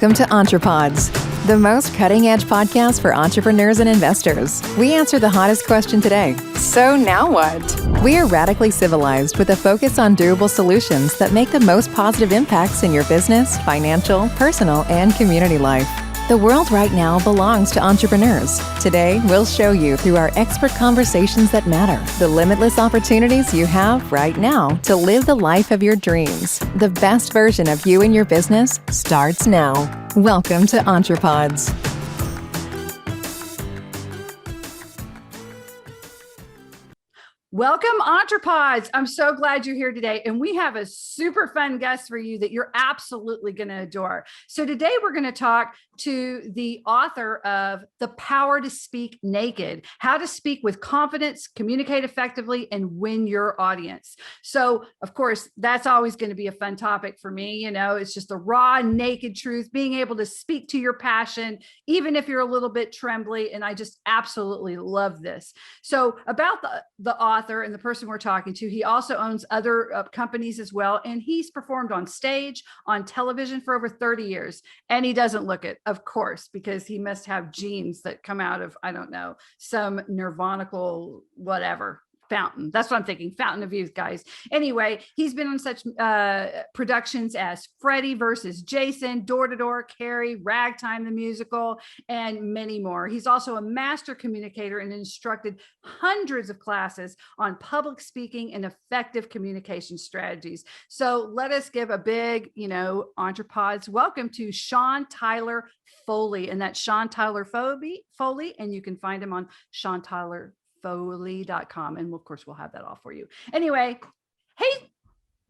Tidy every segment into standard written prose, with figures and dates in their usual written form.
Welcome to EntrePods, the most cutting-edge podcast for entrepreneurs and investors. We answer the hottest question today. So now what? We are radically civilized with a focus on durable solutions that make the most positive impacts in your business, financial, personal, and community life. The world right now belongs to entrepreneurs. Today, we'll show you through our expert conversations that matter, the limitless opportunities you have right now to live the life of your dreams. The best version of you and your business starts now. Welcome to EntrePods. Welcome, EntrePods. I'm so glad you're here today. And we have a super fun guest for you that you're absolutely going to adore. So today we're going to talk to the author of The Power to Speak Naked, How to Speak with Confidence, Communicate Effectively, and Win Your Audience. So, of course, that's always going to be a fun topic for me. You know, it's just the raw, naked truth, being able to speak to your passion, even if you're a little bit trembly. And I just absolutely love this. So about the author and the person we're talking to, he also owns other companies as well. And he's performed on stage, on television for over 30 years. And he doesn't look it, of course, because he must have genes that come out of, I don't know, some nirvanical whatever fountain. That's what I'm thinking. Fountain of youth, guys. Anyway, he's been on such productions as Freddy versus Jason, Door to Door, Carrie, Ragtime the Musical, and many more. He's also a master communicator and instructed hundreds of classes on public speaking and effective communication strategies. So let us give a big, EntrePods welcome to Sean Tyler Foley, and that's Sean Tyler Foley, and you can find him on SeanTylerFoley.com. And of course, we'll have that all for you. Anyway, hey,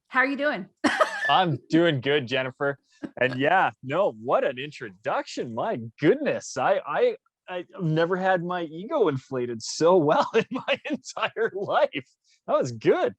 how are you doing? I'm doing good, Jennifer. And yeah, no, what an introduction. My goodness. I've never had my ego inflated so well in my entire life. That was good.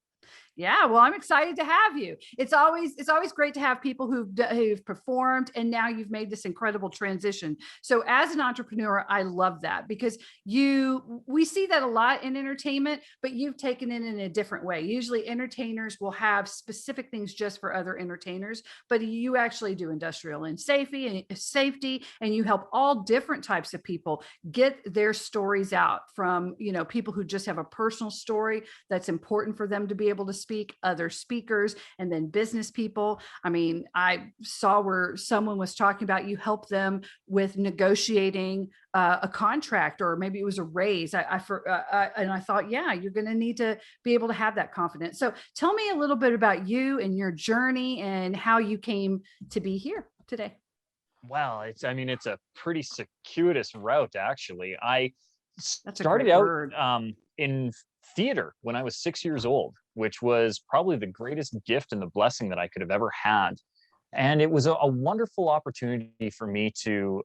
Yeah, well, I'm excited to have you. It's always great to have people who've performed, and now you've made this incredible transition. So as an entrepreneur, I love that because we see that a lot in entertainment, but you've taken it in a different way. Usually entertainers will have specific things just for other entertainers, but you actually do industrial and safety, and you help all different types of people get their stories out from, people who just have a personal story that's important for them to be able to speak, other speakers, and then business people. I mean, I saw where someone was talking about you help them with negotiating a contract, or maybe it was a raise. And I thought, yeah, you're going to need to be able to have that confidence. So tell me a little bit about you and your journey and how you came to be here today. Well, it's a pretty circuitous route, actually. I That's started out in theater when I was 6 years old, which was probably the greatest gift and the blessing that I could have ever had. And it was a wonderful opportunity for me to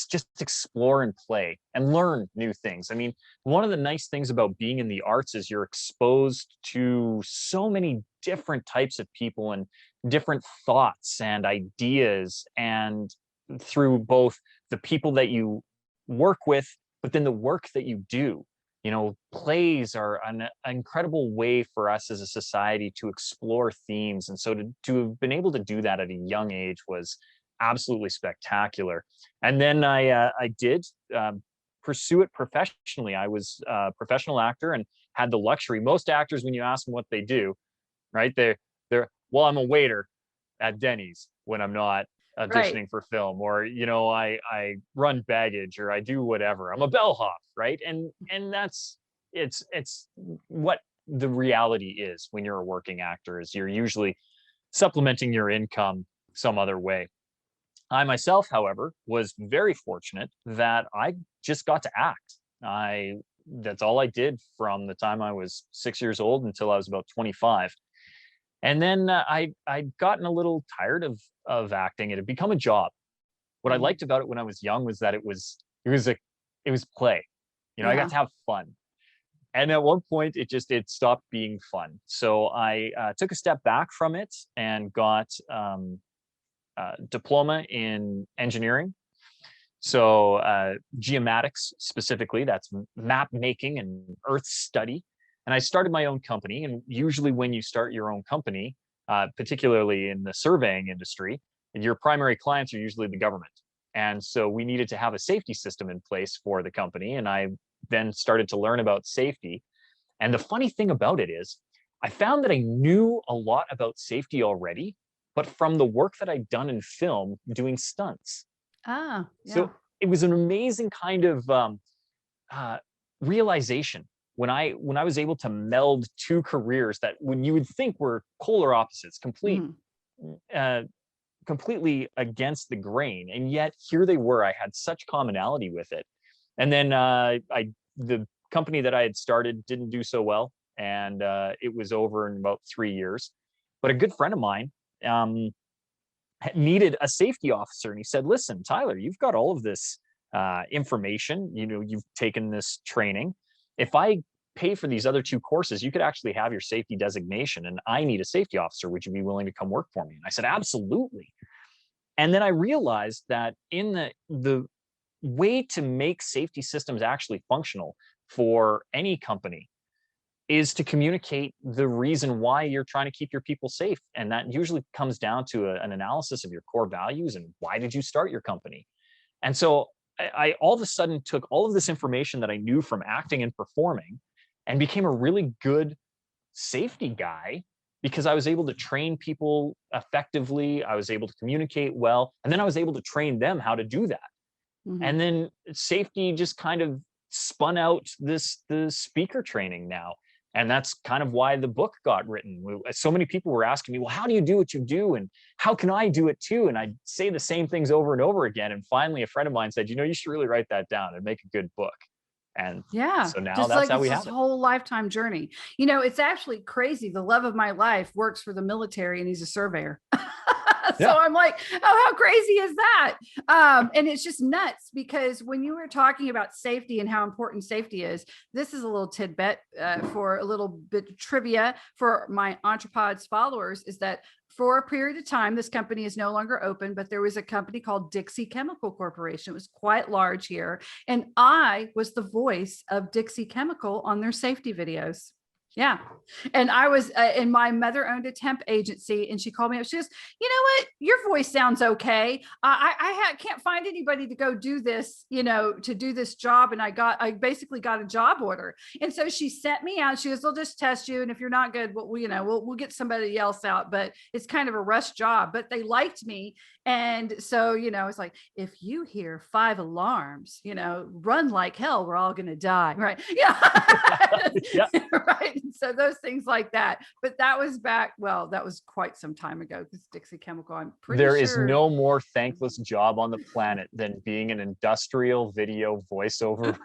just explore and play and learn new things. I mean, one of the nice things about being in the arts is you're exposed to so many different types of people and different thoughts and ideas, and through both the people that you work with, but then the work that you do. Plays are an incredible way for us as a society to explore themes. And so to have been able to do that at a young age was absolutely spectacular. And then I did pursue it professionally. I was a professional actor and had the luxury. Most actors, when you ask them what they do, right, well, I'm a waiter at Denny's when I'm not auditioning for film, or I run baggage, or I do whatever. I'm a bellhop, right? And that's it's what the reality is when you're a working actor, is you're usually supplementing your income some other way. I myself, however, was very fortunate that I just got to act. That's all I did from the time I was 6 years old until I was about 25. And then I'd gotten a little tired of acting. It had become a job. What I liked about it when I was young was that it was play. I got to have fun. And at one point, it stopped being fun. So I took a step back from it and got a diploma in engineering. So geomatics specifically, that's map making and earth study. And I started my own company. And usually when you start your own company, particularly in the surveying industry, your primary clients are usually the government. And so we needed to have a safety system in place for the company. And I then started to learn about safety. And the funny thing about it is, I found that I knew a lot about safety already, but from the work that I'd done in film doing stunts. Ah, yeah. So it was an amazing kind of uh, realization when I was able to meld two careers that, when you would think were polar opposites, completely against the grain, and yet here they were. I had such commonality with it. And then the company that I had started didn't do so well, and it was over in about 3 years. But a good friend of mine needed a safety officer, and he said, "Listen, Tyler, you've got all of this information. You've taken this training. If I pay for these other 2 courses, you could actually have your safety designation, and I need a safety officer. Would you be willing to come work for me?" And I said, "Absolutely." And then I realized that in the way to make safety systems actually functional for any company is to communicate the reason why you're trying to keep your people safe. And that usually comes down to an analysis of your core values and why did you start your company. And so I all of a sudden took all of this information that I knew from acting and performing and became a really good safety guy, because I was able to train people effectively. I was able to communicate well. And then I was able to train them how to do that. Mhm. And then safety just kind of spun out the speaker training now. And that's kind of why the book got written. So many people were asking me, well, how do you do what you do? And how can I do it too? And I'd say the same things over and over again. And finally, a friend of mine said, you should really write that down and make a good book. And yeah, so now just that's like how it's we this have it. whole lifetime journey. It's actually crazy. The love of my life works for the military, and he's a surveyor. So Yeah. I'm like, oh, how crazy is that? And it's just nuts, because when you were talking about safety and how important safety is, this is a little tidbit for a little bit of trivia for my EntrePods followers, is that for a period of time, this company is no longer open, but there was a company called Dixie Chemical Corporation. It was quite large here. And I was the voice of Dixie Chemical on their safety videos. Yeah. And I was, and my mother owned a temp agency, and she called me up. She goes, you know what? Your voice sounds okay. I can't find anybody to go do this, to do this job. And I basically got a job order. And so she sent me out. She goes, they'll just test you. And if you're not good, we'll get somebody else out, but it's kind of a rush job, but they liked me. And so, it's like, if you hear 5 alarms, run like hell, we're all going to die. Right. Yeah. Yeah. Right. So those things like that. But that was that was quite some time ago, because Dixie Chemical, I'm pretty sure. There is no more thankless job on the planet than being an industrial video voiceover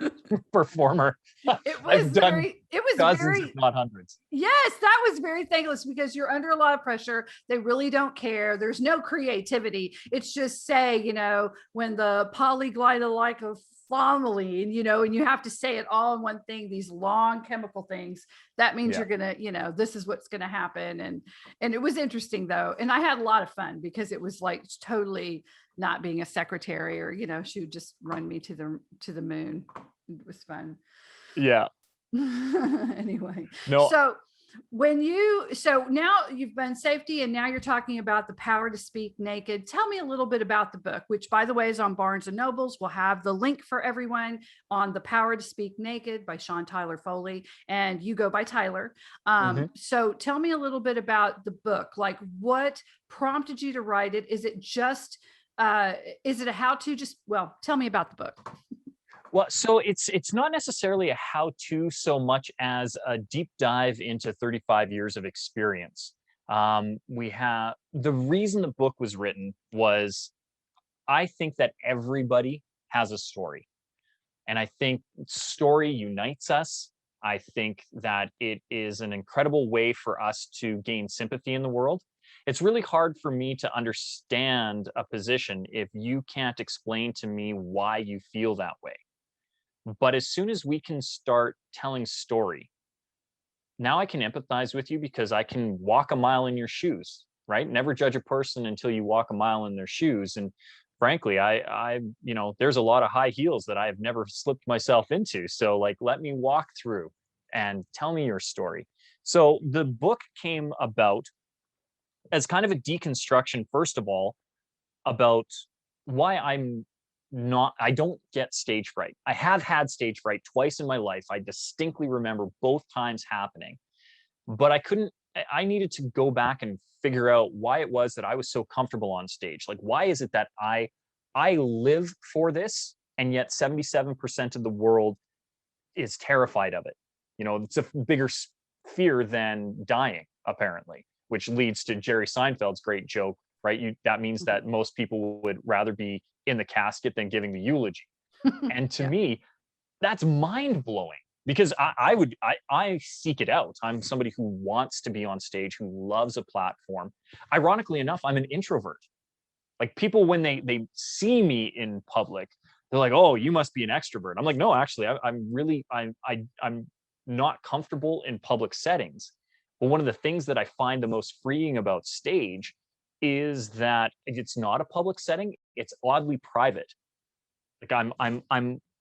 performer. It was dozens, if not hundreds. Yes, that was very thankless, because you're under a lot of pressure. They really don't care. There's no creativity. It's just say, when the polyglycolic family, and you have to say it all in one thing, these long chemical things. That means you're gonna, this is what's gonna happen. And it was interesting though. And I had a lot of fun, because it was like totally not being a secretary, or, she would just run me to the moon. It was fun. Yeah. Anyway. No. So now you've been safety, and now you're talking about the power to speak naked. Tell me a little bit about the book, which, by the way, is on Barnes and Nobles. We'll have the link for everyone on The Power to Speak Naked by Sean Tyler Foley, and you go by Tyler. So tell me a little bit about the book. Like, what prompted you to write it? Is it just, is it a how-to? Tell me about the book. Well, so it's not necessarily a how-to so much as a deep dive into 35 years of experience. The reason the book was written was, I think that everybody has a story. And I think story unites us. I think that it is an incredible way for us to gain sympathy in the world. It's really hard for me to understand a position if you can't explain to me why you feel that way. But as soon as we can start telling story, now I can empathize with you, because I can walk a mile in your shoes, right? Never judge a person until you walk a mile in their shoes. And frankly, there's a lot of high heels that I have never slipped myself into. So let me walk through and tell me your story. So the book came about as kind of a deconstruction, first of all, about why I don't get stage fright. I have had stage fright twice in my life. I distinctly remember both times happening, but I needed to go back and figure out why it was that I was so comfortable on stage. Like, why is it that I live for this, and yet 77% of the world is terrified of it? It's a bigger fear than dying, apparently, which leads to Jerry Seinfeld's great joke, right? That means that most people would rather be in the casket than giving the eulogy. And to me, that's mind blowing, because I seek it out. I'm somebody who wants to be on stage, who loves a platform. Ironically enough, I'm an introvert. Like, people, when they see me in public, they're like, "Oh, you must be an extrovert." I'm like, "No, actually, I'm not comfortable in public settings." But one of the things that I find the most freeing about stage is that it's not a public setting. It's oddly private. Like, I'm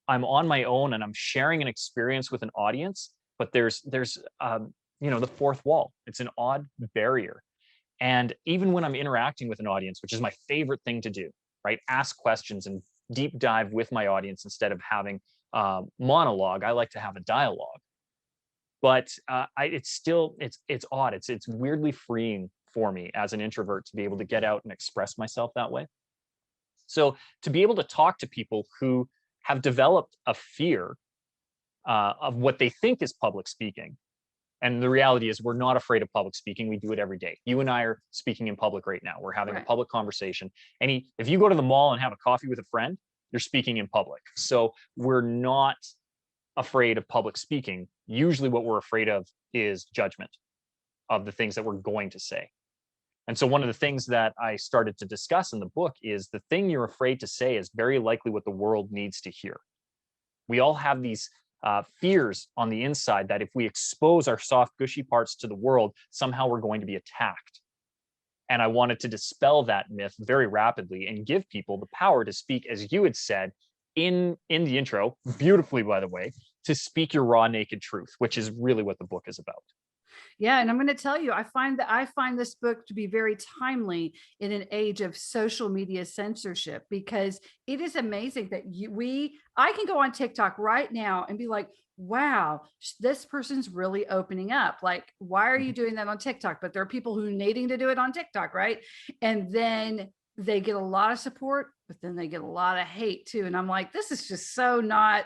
on my own, and I'm sharing an experience with an audience, but there's the fourth wall. It's an odd barrier. And even when I'm interacting with an audience, which is my favorite thing to do, right? Ask questions and deep dive with my audience instead of having monologue. I like to have a dialogue. But it's odd. It's weirdly freeing for me as an introvert to be able to get out and express myself that way. So to be able to talk to people who have developed a fear of what they think is public speaking. And the reality is, we're not afraid of public speaking. We do it every day. You and I are speaking in public right now. We're having a public conversation. If you go to the mall and have a coffee with a friend, you're speaking in public. So we're not afraid of public speaking. Usually what we're afraid of is judgment of the things that we're going to say. And so one of the things that I started to discuss in the book is the thing you're afraid to say is very likely what the world needs to hear. We all have these fears on the inside that if we expose our soft, gushy parts to the world, somehow we're going to be attacked. And I wanted to dispel that myth very rapidly and give people the power to speak, as you had said in the intro, beautifully, by the way, to speak your raw, naked truth, which is really what the book is about. Yeah, and I'm going to tell you, I find this book to be very timely in an age of social media censorship, because it is amazing that I can go on TikTok right now and be like, wow, this person's really opening up. Like, why are you doing that on TikTok? But there are people who are needing to do it on TikTok, right? And then they get a lot of support, but then they get a lot of hate too. And I'm like, this is just so not,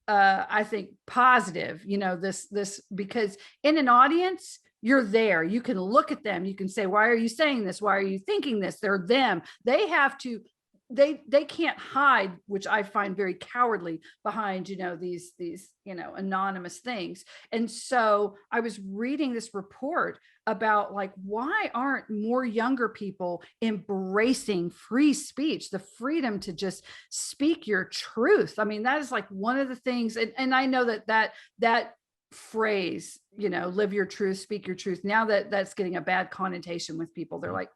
I think positive, this, because in an audience, you're there, you can look at them, you can say, why are you saying this? Why are you thinking this? They're them. They have to, they can't hide, which I find very cowardly, behind, these, anonymous things. And so I was reading this report about, like, why aren't more younger people embracing free speech, the freedom to just speak your truth? I mean, that is like one of the things, and I know that phrase, live your truth, speak your truth, now that's getting a bad connotation with people. They're like,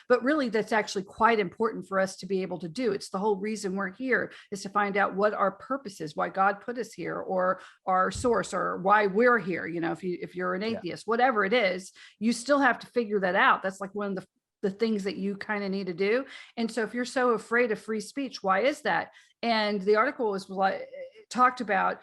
but really that's actually quite important for us to be able to do. It's the whole reason we're here, is to find out what our purpose is, why God put us here, or our source, or why we're here. If you're an atheist, whatever it is, you still have to figure that out. That's like one of the things that you kind of need to do. And so if you're so afraid of free speech, why is that? And the article was like, talked about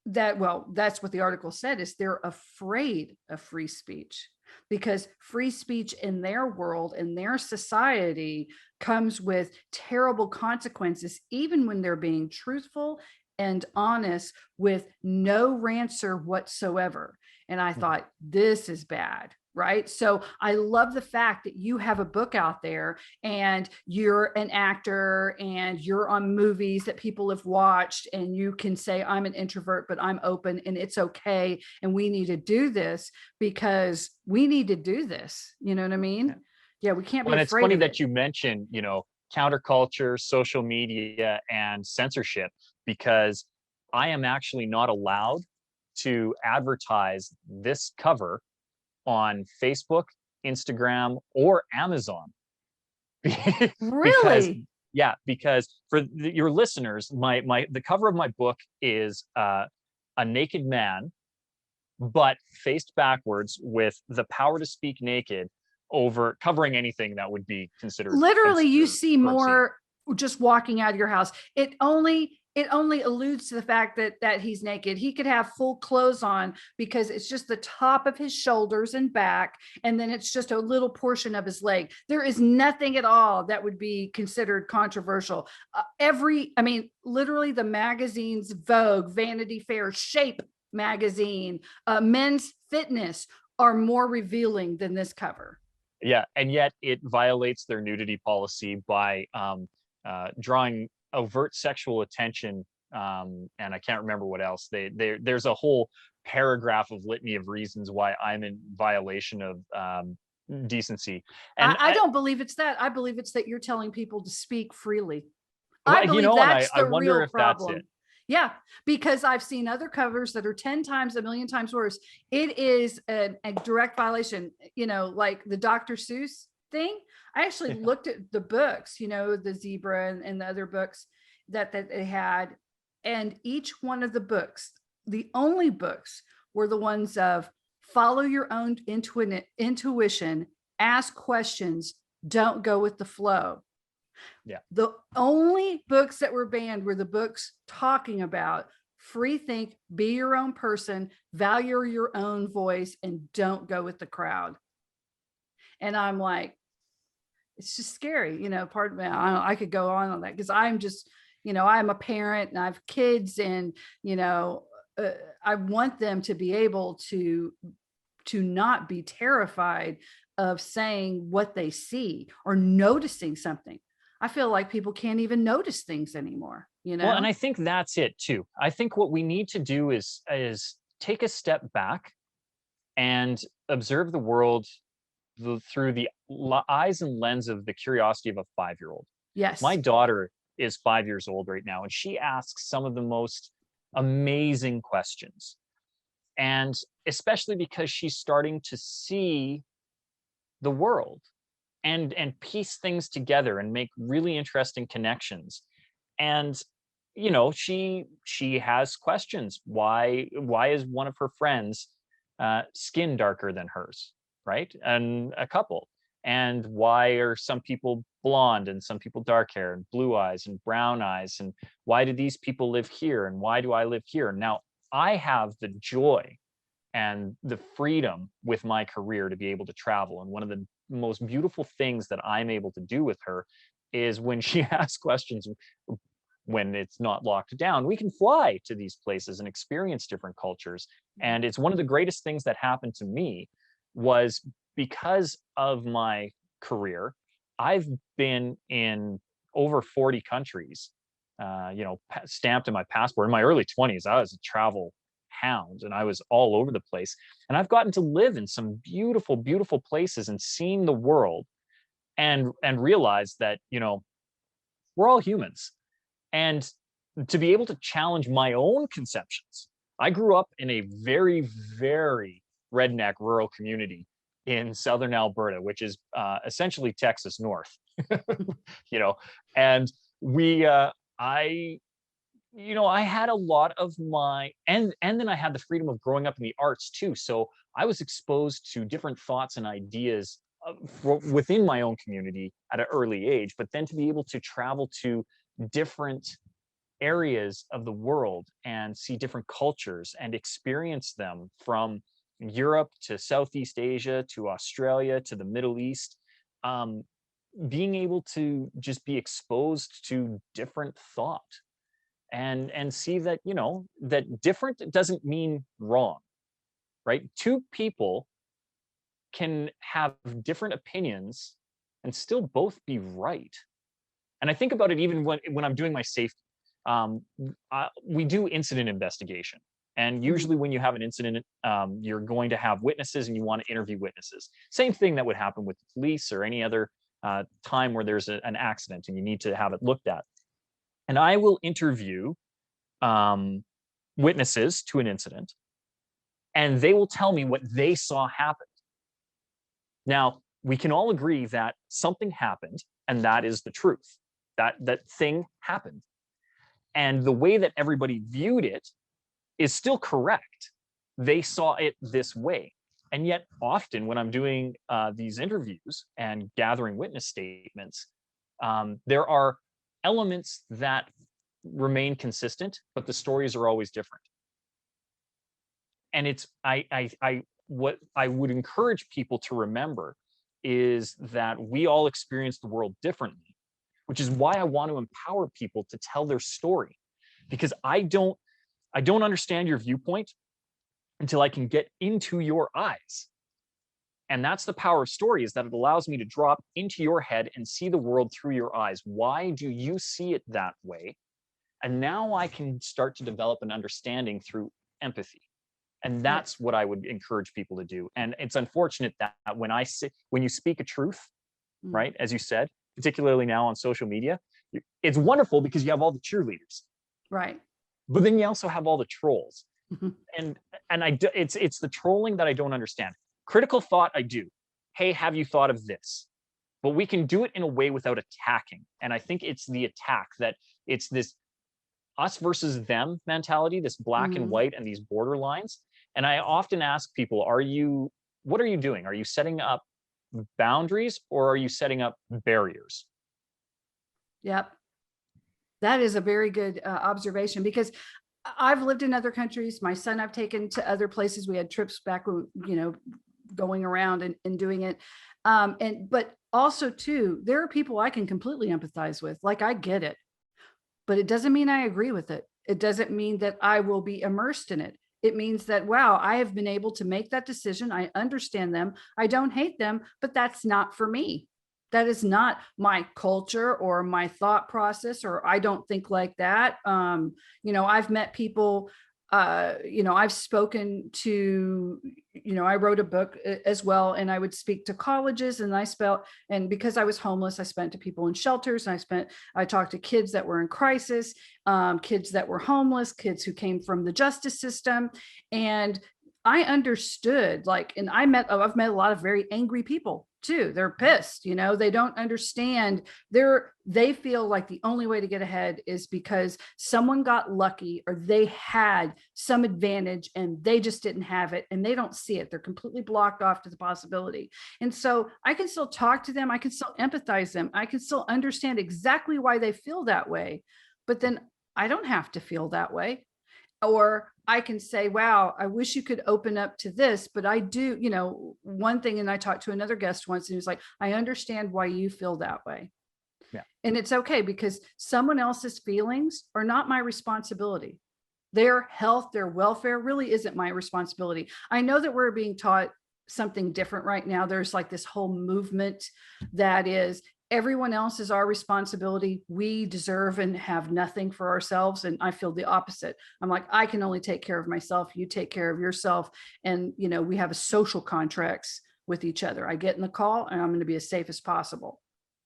that's what the article said, is they're afraid of free speech, because free speech in their world, in their society, comes with terrible consequences, even when they're being truthful and honest with no rancour whatsoever. And I thought, this is bad. Right. So I love the fact that you have a book out there, and you're an actor, and you're on movies that people have watched, and you can say, I'm an introvert, but I'm open, and it's okay. And we need to do this, because we need to do this. You know what I mean? Yeah, we can't be afraid. And it's funny that you mentioned, counterculture, social media, and censorship, because I am actually not allowed to advertise this cover on Facebook, Instagram, or Amazon. Really? Because for your listeners, the cover of my book is a naked man, but faced backwards, with the power to speak naked covering anything that would be considered literally you obscure see or obscene. more just walking out of your house. It only alludes to the fact that he's naked. He could have full clothes on because it's just the top of his shoulders and back, and then it's just a little portion of his leg. There is nothing at all that would be considered controversial. Literally the magazines, Vogue, Vanity Fair, Shape magazine, Men's Fitness are more revealing than this cover. Yeah, and yet it violates their nudity policy by drawing overt sexual attention, and I can't remember what else. There's a whole paragraph of litany of reasons why I'm in violation of decency. And I don't believe it's that. I believe it's that you're telling people to speak freely. I believe that's the real problem. Yeah, because I've seen other covers that are 10 times, a million times worse. It is a direct violation, like the Dr. Seuss thing. I actually looked at the books, the Zebra and the other books that they had. And each one of the books, the only books were the ones of follow your own intuition, ask questions, don't go with the flow. Yeah. The only books that were banned were the books talking about free think, be your own person, value your own voice, and don't go with the crowd. And I'm like, it's just scary, pardon me. I could go on that because I'm just, I'm a parent and I have kids, and, I want them to be able to not be terrified of saying what they see or noticing something. I feel like people can't even notice things anymore, Well, and I think that's it too. I think what we need to do is take a step back and observe the world through the eyes and lens of the curiosity of a 5-year-old. Yes. My daughter is 5 years old right now, and she asks some of the most amazing questions. And especially because she's starting to see the world and piece things together and make really interesting connections. And she has questions. Why is one of her friends skin darker than hers, right? And a couple. And why are some people blonde and some people dark hair and blue eyes and brown eyes? And why do these people live here? And why do I live here? Now, I have the joy and the freedom with my career to be able to travel. And one of the most beautiful things that I'm able to do with her is when she asks questions, when it's not locked down, we can fly to these places and experience different cultures. And it's one of the greatest things that happened to me was because of my career. I've been in over 40 countries, stamped in my passport. In my early 20s, I was a travel hound and I was all over the place. And I've gotten to live in some beautiful, beautiful places and seen the world and realized that, we're all humans. And to be able to challenge my own conceptions. I grew up in a very, very redneck rural community in southern Alberta, which is essentially Texas North, and I had a lot of my, and then I had the freedom of growing up in the arts too. So I was exposed to different thoughts and ideas within my own community at an early age, but then to be able to travel to different areas of the world and see different cultures and experience them from Europe to Southeast Asia to Australia to the Middle East, being able to just be exposed to different thought and see that, that different doesn't mean wrong, right? Two people can have different opinions and still both be right. And I think about it even when I'm doing my safety. We do incident investigation. And usually when you have an incident, you're going to have witnesses and you want to interview witnesses. Same thing that would happen with the police or any other time where there's an accident and you need to have it looked at. And I will interview witnesses to an incident, and they will tell me what they saw happen. Now, we can all agree that something happened, and that is the truth. That thing happened. And the way that everybody viewed it is still correct. They saw it this way. And yet often when I'm doing these interviews and gathering witness statements, there are elements that remain consistent, but the stories are always different. And it's what I would encourage people to remember is that we all experience the world differently, which is why I want to empower people to tell their story, because I don't understand your viewpoint until I can get into your eyes. And that's the power of story, is that it allows me to drop into your head and see the world through your eyes. Why do you see it that way? And now I can start to develop an understanding through empathy. And that's what I would encourage people to do. And it's unfortunate that when you speak a truth, right, as you said, particularly now on social media, it's wonderful because you have all the cheerleaders. Right. But then you also have all the trolls. And it's the trolling that I don't understand. Critical thought, I do. Hey, have you thought of this? But we can do it in a way without attacking. And I think it's the attack, that it's this us versus them mentality, this black and white and these border lines. And I often ask people, what are you doing? Are you setting up boundaries or are you setting up barriers? Yep. That is a very good observation, because I've lived in other countries. My son I've taken to other places. We had trips back, going around and doing it. But also too, there are people I can completely empathize with. Like, I get it, but it doesn't mean I agree with it. It doesn't mean that I will be immersed in it. It means that, wow, I have been able to make that decision. I understand them. I don't hate them, but that's not for me. That is not my culture or my thought process, or I don't think like that. I've met people, I've spoken to, I wrote a book as well, and I would speak to colleges, and because I was homeless, I spent to people in shelters, and I talked to kids that were in crisis, kids that were homeless, kids who came from the justice system. And I understood, and I've met a lot of very angry people too. They're pissed, they don't understand. They feel like the only way to get ahead is because someone got lucky or they had some advantage and they just didn't have it, and they don't see it. They're completely blocked off to the possibility. And so I can still talk to them. I can still empathize them. I can still understand exactly why they feel that way, but then I don't have to feel that way. Or I can say, wow, I wish you could open up to this, but I do, one thing. And I talked to another guest once, and he was like, I understand why you feel that way. Yeah. And it's okay, because someone else's feelings are not my responsibility. Their health, their welfare really isn't my responsibility. I know that we're being taught something different right now. There's like this whole movement that is, everyone else is our responsibility. We deserve and have nothing for ourselves. And I feel the opposite. I'm like, I can only take care of myself. You take care of yourself. And, we have a social contracts with each other. I get in the call and I'm going to be as safe as possible.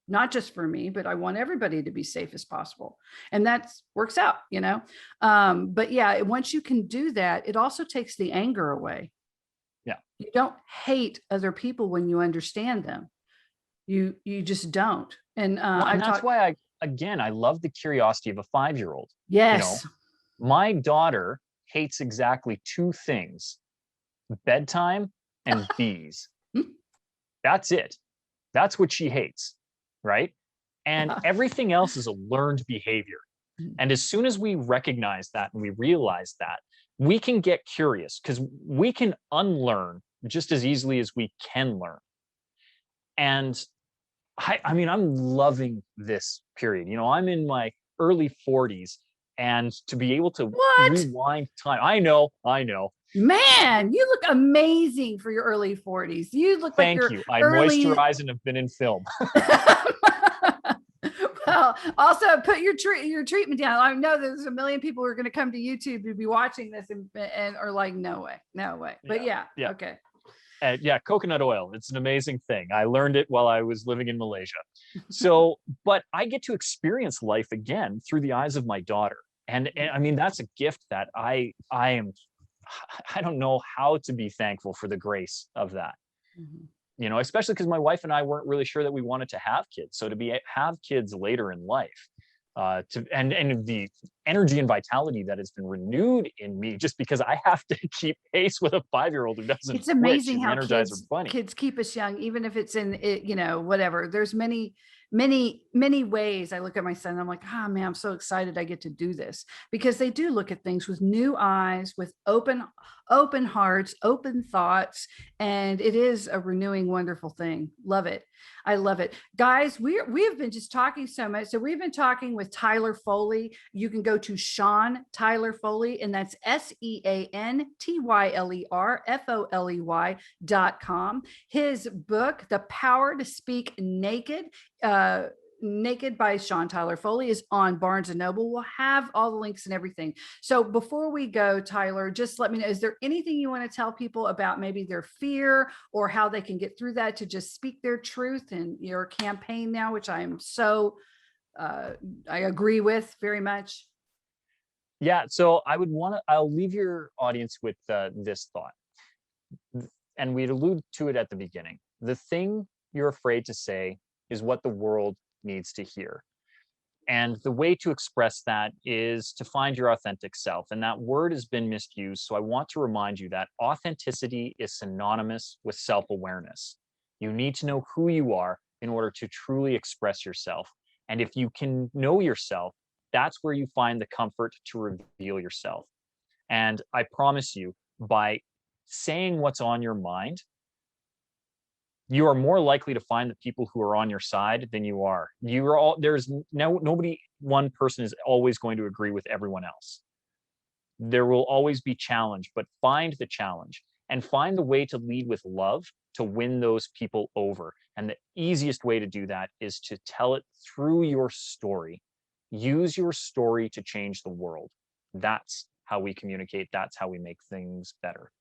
Not just for me, but I want everybody to be safe as possible. And that works out, But yeah, once you can do that, it also takes the anger away. Yeah. You don't hate other people when you understand them. You just don't. And that's why I love the curiosity of a 5-year-old. Yes. My daughter hates exactly 2 things: bedtime and bees. That's it. That's what she hates. Right. And everything else is a learned behavior. And as soon as we recognize that and we realize that, we can get curious, because we can unlearn just as easily as we can learn. And I'm loving this period. I'm in my early 40s, and to be able to rewind time. I know. Man, you look amazing for your early 40s. You look like Thank you. I moisturize and have been in film. Well, also put your treatment down. I know there's a million people who are going to come to YouTube to be watching this and are like, no way. But yeah. Okay. Coconut oil. It's an amazing thing. I learned it while I was living in Malaysia. So, but I get to experience life again through the eyes of my daughter. And I mean, that's a gift that I don't know how to be thankful for the grace of that. Especially because my wife and I weren't really sure that we wanted to have kids. So to have kids later in life and the energy and vitality that has been renewed in me just because I have to keep pace with a 5-year-old who doesn't. It's amazing quit. how Energizer kids keep us young, even if it's in it, whatever. There's many ways I look at my son and I'm like, oh man, I'm so excited I get to do this, because they do look at things with new eyes, with open hearts, open thoughts, and it is a renewing, wonderful thing. Love it. I love it. Guys, we have been just talking so much. So we've been talking with Tyler Foley. You can go to Sean Tyler Foley, and that's SeanTylerFoley.com. His book, The Power to Speak Naked, Naked by Sean Tyler Foley, is on Barnes and Noble. We'll have all the links and everything. So before we go, Tyler, just let me know, is there anything you want to tell people about maybe their fear or how they can get through that to just speak their truth in your campaign now, which I'm so, I agree with very much. Yeah. So I'll leave your audience with this thought, and we'd allude to it at the beginning. The thing you're afraid to say is what the world needs to hear. And the way to express that is to find your authentic self. And that word has been misused. So I want to remind you that authenticity is synonymous with self-awareness. You need to know who you are in order to truly express yourself. And if you can know yourself, that's where you find the comfort to reveal yourself. And I promise you, by saying what's on your mind, you are more likely to find the people who are on your side than you are. One person is always going to agree with everyone else. There will always be challenge, but find the challenge and find the way to lead with love to win those people over. And the easiest way to do that is to tell it through your story. Use your story to change the world. That's how we communicate. That's how we make things better.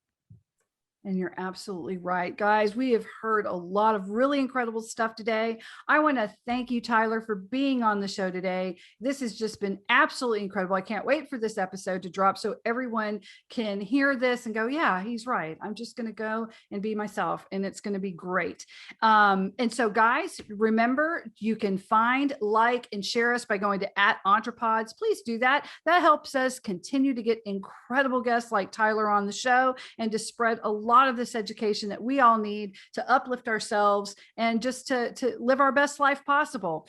And you're absolutely right. Guys, we have heard a lot of really incredible stuff today. I want to thank you, Tyler, for being on the show today. This has just been absolutely incredible. I can't wait for this episode to drop so everyone can hear this and go, yeah, he's right. I'm just going to go and be myself, and it's going to be great. And so, guys, remember, you can find, like, and share us by going to @EntrePods. Please do that. That helps us continue to get incredible guests like Tyler on the show and to spread a lot of this education that we all need to uplift ourselves and just to live our best life possible.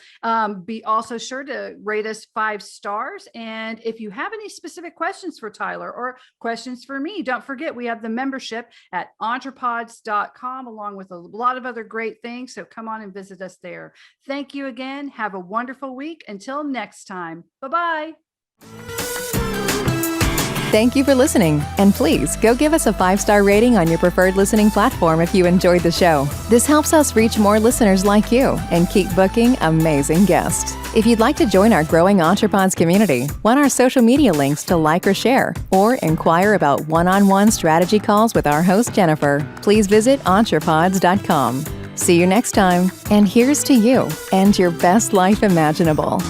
Be also sure to rate us 5 stars. And if you have any specific questions for Tyler or questions for me, don't forget we have the membership at EntrePods.com, along with a lot of other great things. So come on and visit us there. Thank you again. Have a wonderful week. Until next time. Bye-bye. Thank you for listening, and please go give us a 5-star rating on your preferred listening platform if you enjoyed the show. This helps us reach more listeners like you and keep booking amazing guests. If you'd like to join our growing EntrePods community, want our social media links to like or share, or inquire about one-on-one strategy calls with our host Jennifer, please visit EntrePods.com. See you next time, and here's to you and your best life imaginable.